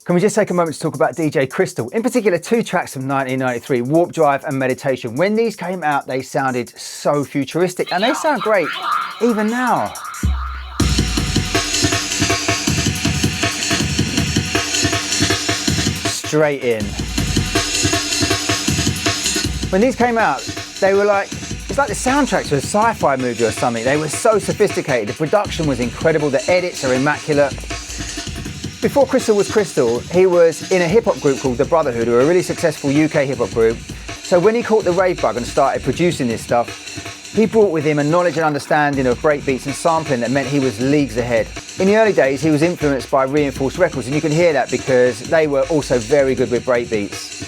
Can we just take a moment to talk about DJ Crystal? In particular, two tracks from 1993, Warp Drive and Meditation. When these came out, they sounded so futuristic, and they sound great even now. Straight in. When these came out, they were like, it's like the soundtracks to a sci-fi movie or something. They were so sophisticated. The production was incredible. The edits are immaculate. Before Crystal was Crystal, he was in a hip-hop group called The Brotherhood, who are a really successful UK hip-hop group. So when he caught the rave bug and started producing this stuff, he brought with him a knowledge and understanding of breakbeats and sampling that meant he was leagues ahead. In the early days, he was influenced by Reinforced Records, and you can hear that because they were also very good with breakbeats.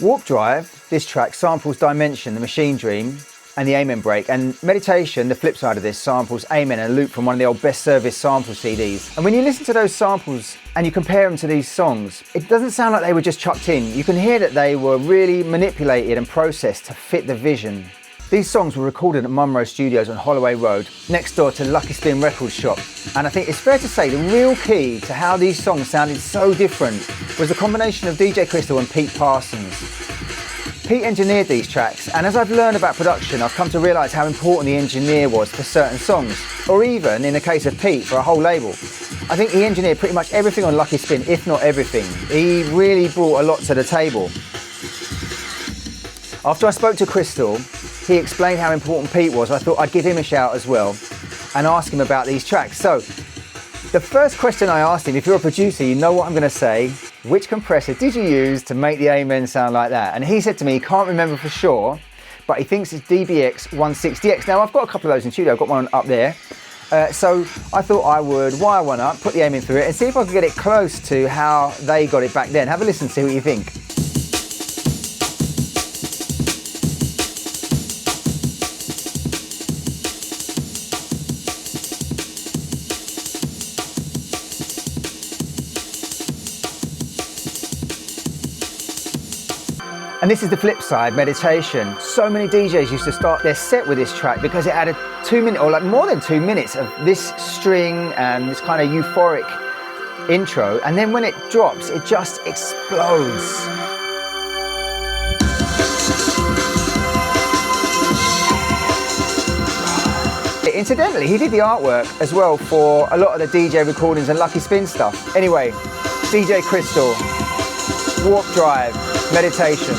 Warp Drive, this track, samples Dimension, the Machine Dream, and the Amen break, and Meditation, the flip side of this, samples Amen and a loop from one of the old Best Service sample CDs. And when you listen to those samples and you compare them to these songs, it doesn't sound like they were just chucked in. You can hear that they were really manipulated and processed to fit the vision. These songs were recorded at Munro Studios on Holloway Road, next door to Lucky Spin Records shop. And I think it's fair to say the real key to how these songs sounded so different was the combination of DJ Crystal and Pete Parsons. Pete engineered these tracks, and as I've learned about production, I've come to realise how important the engineer was for certain songs, or even, in the case of Pete, for a whole label. I think he engineered pretty much everything on Lucky Spin, if not everything. He really brought a lot to the table. After I spoke to Crystal, he explained how important Pete was. I thought I'd give him a shout as well and ask him about these tracks. So, the first question I asked him, if you're a producer, you know what I'm going to say. Which compressor did you use to make the Amen sound like that? And he said to me he can't remember for sure, but he thinks it's DBX 160X. Now, I've got a couple of those in studio. I've got one up there. So I thought I would wire one up, put the Amen through it, and see if I could get it close to how they got it back then. Have a listen, see what you think. And this is the flip side, Meditation. So many DJs used to start their set with this track because it had a 2 minute, or like more than 2 minutes of this string and this kind of euphoric intro. And then when it drops, it just explodes. Incidentally, he did the artwork as well for a lot of the DJ recordings and Lucky Spin stuff. Anyway, DJ Crystal, Warp Drive, Meditation.